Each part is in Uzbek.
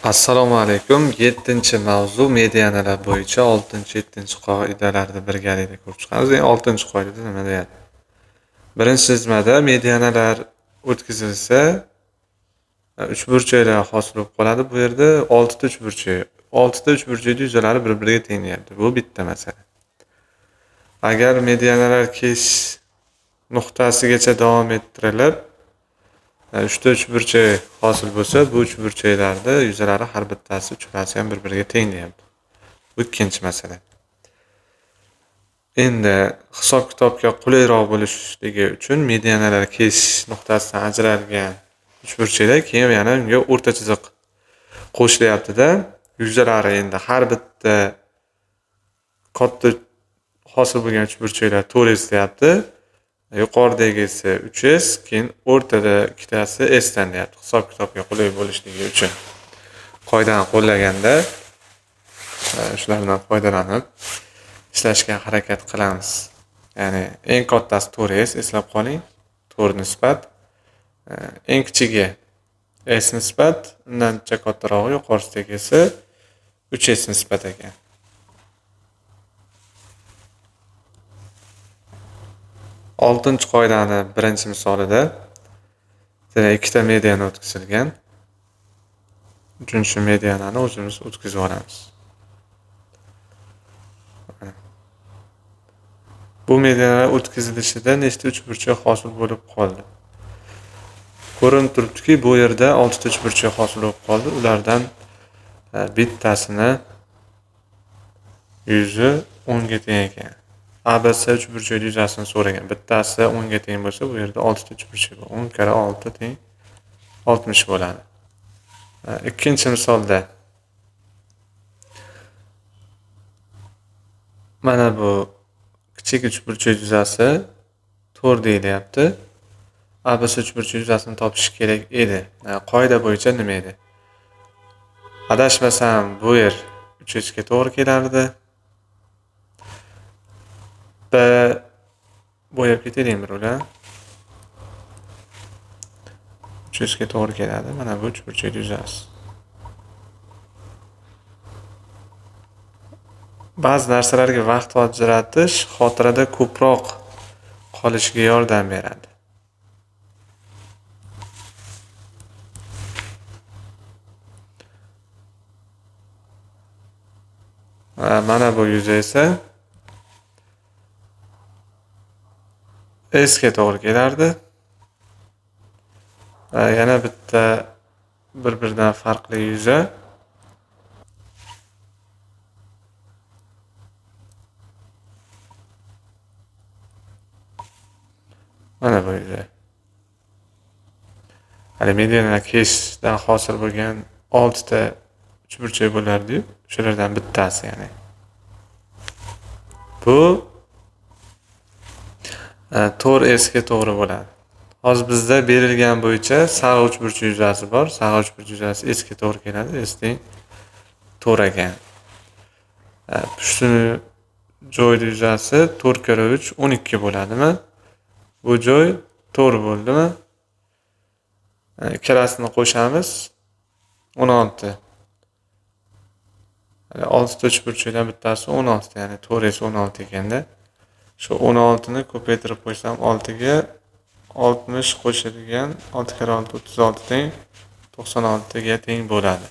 Assalomu alaykum. 7-mavzu medianalar bo'yicha 6-7 qoidalarni birgalikda ko'rib chiqamiz. 6-qoidada nima deyapti? Birinchi chizmada medianalar o'tkazilsa, uchburchaklar hosil bo'lib qoladi. Bu yerda 6 ta uchburchak. 6 ta uchburchakning yuzalari bir-biriga teng deyapti. Bu bitta masala. Agar medianalar kesish nuqtasigacha davom ettirilib, 3 ta uchburchak hosil bo'lsa, bu uchburchaklarda yuzalari har bittasi uchalasi ham bir-biriga teng deyapti. Bu ikkinchi masala. Endi hisob-kitobga qulayroq bo'lishligi uchun medianalar kesish nuqtasidan ajralgan uchburchaklar keyin yana unga o'rta chiziq qo'shilyapti-da, yuzalari endi har bitta katta hosil bo'lgan uchburchaklar 4s deyapti. Yuqoridagisi 3s, keyin o'rtada ikkitasi s dan deyapti. Hisob-kitobga qulay bo'lishligi uchun qoidani qo'llaganda shulardan foydalanib ishlashga harakat qilamiz. Ya'ni eng kattasi 4s, eslab qoling. 4 nisbat eng kichigi s nisbat, undan kattarog'i yuqorisidagisi 3s nisbat ekan. Oltinchi qoidani birinchi misolida ikkita mediana o'tkazilgan. Uchinchi medianani o'zimiz o'tkazib olamiz. Bu medianalar o'tkazilishida nechta uchburchak hosil bo'lib qoldi? Ko'rinib turibdiki, bu yerda 6 ta uchburchak hosil bo'lib qoldi. Ulardan bittasini yuzi 10 ga teng ekan. ABC uchburchak yuzasini so'ragan. Bittasi 10 ga teng bo'lsa, bu yerda 6 ta uchburchak bor. 10 kara 6 teng 60 bo'ladi. Ikkinchi misolda mana bu kichik uchburchak yuzasi 4 deyilyapti. ABC uchburchak yuzasini topish kerak edi. Qoida bo'yicha nima edi? Adashmasam bu yer 3s ga to'g'ri kelardi. Bo'yab ketaylik birolar. 3s ga to'g'ri keladi. Mana bu uchburchak yuzasi. Ba'zi narsalarga vaqt ajratish xotirada ko'proq qolishiga yordam beradi. Mana bu yuzi esa s ga to'g'ri kelardi. Yana bitta bir-biridan farqli yuzi mana bu yuzi. Hali medianalar kesishdan hosil bo'lgan 6 ta uchburchak bo'lardi, shulardan bittasi ya'ni. Bu 4s ga to'g'ri bo'ladi. Hozir bizda berilgan bo'yicha sag' uchburchak yuzasi bor. Sag' uchburchak yuzasi s ga to'g'ri keladi. S teng 4 ekan. Pushtini joyda yuzasi 4 kara 3 12 bo'ladimi? Bu joy 4 bo'ldimi? Ikkalasini qo'shamiz 16. 6 ta uchburchakdan bittasi 16, ya'ni 4s 16 ekanda. Shu 16 ni ko'paytirib qo'ysam 6 ga 60 qo'shilgan 6 kara 6 36 teng 96 ga teng bo'ladi.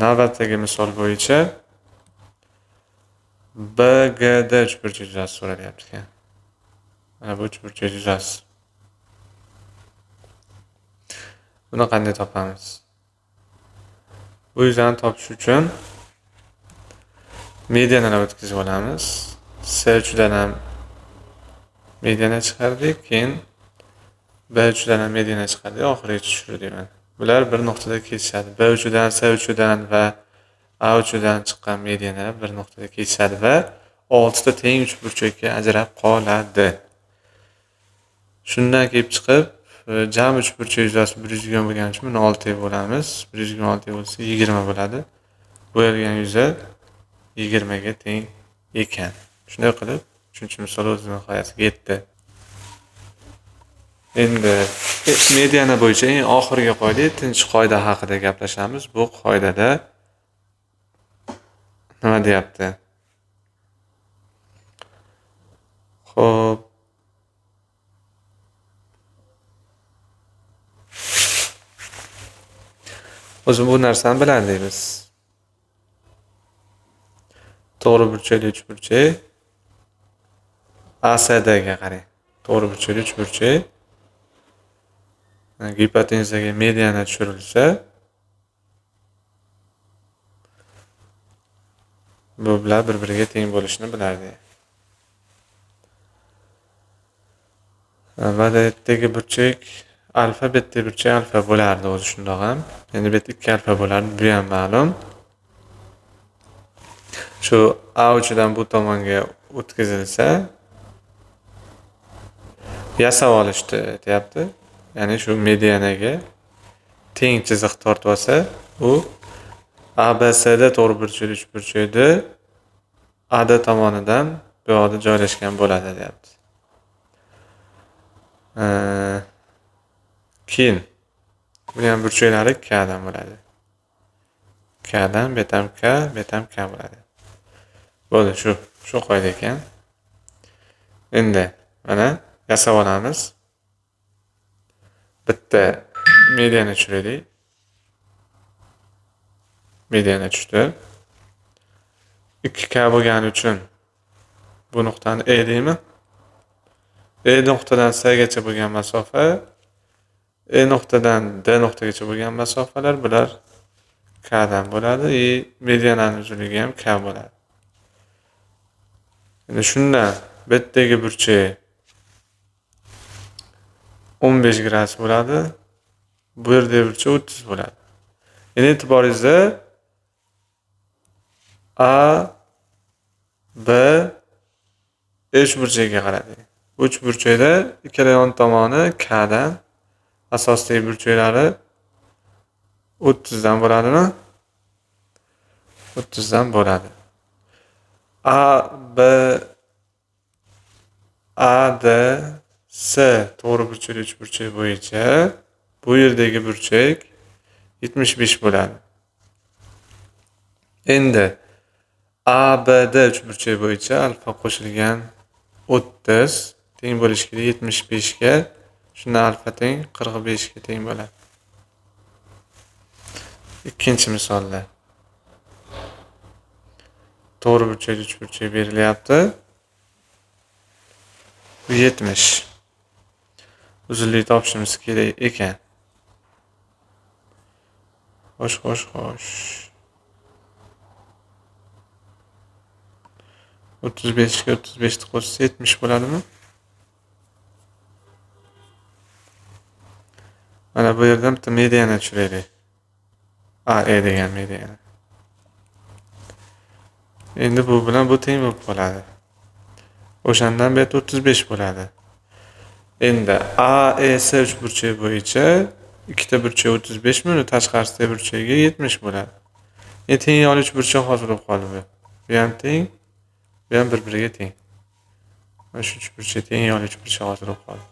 Navbatdagi misol bo'yicha BGD uchburchak yuzasi so'ralyapti ekan. Mana bu uchburchak yuzasi. Buni qanday topamiz? Bu yuzani topish uchun medianalar o'tkazib olamiz. S3 dan ham mediana chiqardik, keyin B3 dan ham mediana chiqardik, oxiriga tushirdik. Bular bir nuqtada kesishadi. B3 dan, S3 dan va A3 dan chiqqan medianalar bir nuqtada kesishadi va 6 ta teng uchburchakka ajrab qoladi. Shundan kelib chiqib, jami uchburchak yuzasi 120 bo'lgani uchun buni 6 ga bo'lamiz. 126 bo'lsa 20 bo'ladi. Bo'yalgan yuzi 20 ga teng ekan. Shunday qilib, 3-misol o'z nihoyasiga yetdi. Endi mediana bo'yicha eng oxiriga qo'ydik, tinch qoida haqida gaplashamiz. Bu qoidada nima deyapti? Xo'p, o'zi bu narsani bilardik biz. To'g'ri burchakli uchburchak ASDga qarang. To'g'ri burchakli uchburchak gipotenuzaga mediana tushirilsa, bu bilan bir-biriga teng bo'lishini bilardik. Va betdagi burchak alfa, betdagi burchak alfa bo'lardi o'zi shundoq ham. Endi bu yerda 2 alfa bo'lardi, bu ham ma'lum. Shu A uchidan bu tomonga o'tkazilsa, yasab olishdi deyapti. Ya'ni shu medianaga teng chiziq tortib olsa, u ABCda to'g'ri burchakli uchburchakda AD tomonidan bu yoqda joylashgan bo'ladi deyapti. Keyin bu ham burchaklari K dan bo'ladi. K dan betam K, betam K bo'ladi. Bo'ldi, shu qoida ekan. Endi mana yasab olamiz. Bitta mediana tushiraylik. Mediana tushdi. 2K bo'lgani uchun bu nuqtani E deymi? E nuqtadan C gacha bo'lgan masofa, E nuqtadan D nuqtagacha bo'lgan masofalar bular K dan bo'ladi. Mediananing uzunligi ham K bo'ladi. Endi shundan betdagi burchak 15 gradus bo'ladi. Bu yerdagi burchak 30 bo'ladi. Endi e'tiboringizda A, B, uch burchakka qaradik. Uch burchakda ikkala yon tomoni K dan, asosiy burchaklari 30 dan bo'ladimi? 30 dan bo'ladi. A, B, A, D, C to'g'ri burchakli uchburchak bo'yicha bu yerdagi burchak 75 bo'ladi. Endi A, B, D uchburchak bo'yicha alfa qo'shilgan 30 teng bo'lishi kerak 75 ga. Shunda alfa teng 45 ga teng bo'ladi. Ikkinchi misolda to'g'ri burchakli uchburchak berilyapti. Bu 70. Uzunlik topishimiz kerak ekan. Xo'sh. 35 ga 35 ni qo'shsa 70 bo'ladimi? Mana bu yerdan bitta mediana tushiraylik. AE degan mediana. Endi bu bilan bu teng bo'lib qoladi. O'shandan bu yerda 35 bo'ladi. Endi AEC uchburchak bo'yicha ikkita burchak 35 mi, uni tashqarisidagi burchagiga 70 bo'ladi. Endi teng yo'l uchburchak hosil bo'lib qoldi bu. Bu ham teng, bu ham bir-biriga teng. Mana shu uchburchak teng yo'l uchburchak hosil bo'lib qoldi.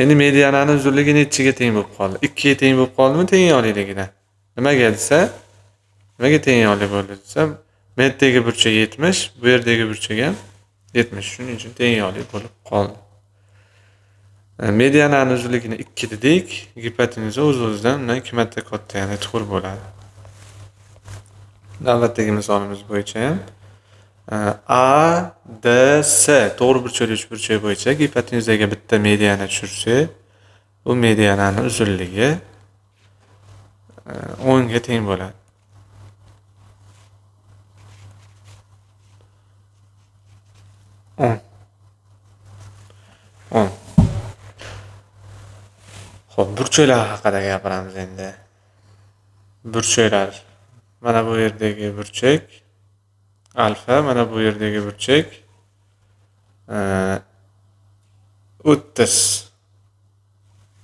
Endi mediananing uzunligi nechiga teng bo'lib qoldi? 2 ga teng bo'lib qoldimi teng yo'lligidan? Nimaga desa, nimaga teng yo'lli bo'ldi desam, bu yerdagi burchak 70, bu yerdagi burchak ham 70. Shuning uchun teng yo'lli bo'lib qoldi. Mediananing uzunligini 2 dedik, gipotenuza o'z-o'zidan undan 2 marta katta, ya'ni chuqur bo'ladi. Navbatdagi misolimiz bo'yicha ham A, D, C to'g'ri burchakli uchburchak bo'yicha gipotenuzaga bitta mediana tushirsak, bu mediananing uzunligi 10 ga teng bo'ladi. 10. Xo'p, burchaklar haqida gapiramiz endi. Burchaklar. Mana bu yerdagi burchak alfa, mana bu yerdagi burchak 30.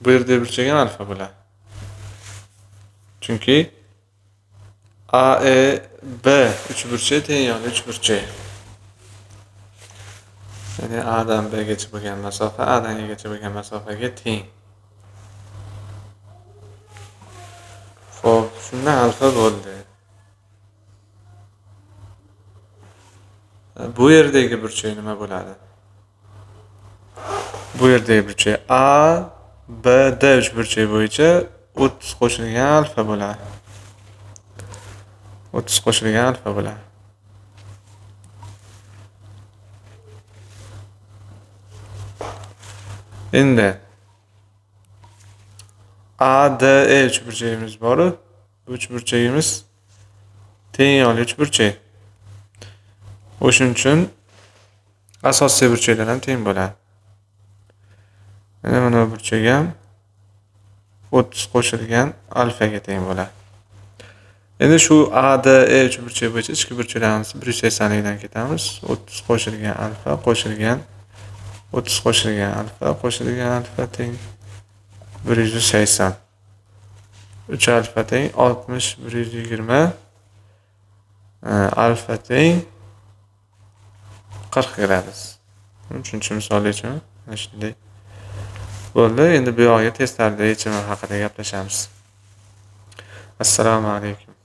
Bu yerdagi burchak ham alfa bo'ladi. Chunki AEB uchburchak teng yo'l uchburchak. Ya'ni A dan B gacha bo'lgan masofa A dan E gacha bo'lgan masofaga teng. Xo'p, shunda alfa bo'ldi. Bu yerdagi burchak nima bo'ladi? Bu yerdagi burchak A, B, D uchburchak bo'yicha 30 qo'shilgan alfa bo'ladi. 30 qo'shilgan alfa bo'ladi. Endi A, D, E uchburchagimiz bor. Bu uchburchagimiz teng yo'l uchburchak. O'shuning uchun asosiy burchaklar ham teng bo'ladi. Mana bu burchak ham 30 qo'shilgan alfaga teng bo'ladi. Endi shu A, D, E uchburchak bo'yicha ichki burchaklarimizni 180 dan ketamiz. 30 qo'shilgan alfa qo'shilgan 30 qo'shilgan alfa qo'shilgan alfa teng 180. 3 alfa teng 60 120 alfa teng 40 gradus. 3-chi misol uchun mana shunday bo'ldi. Endi bu yoqqa testlarda yechimi haqida gaplashamiz. Assalomu alaykum.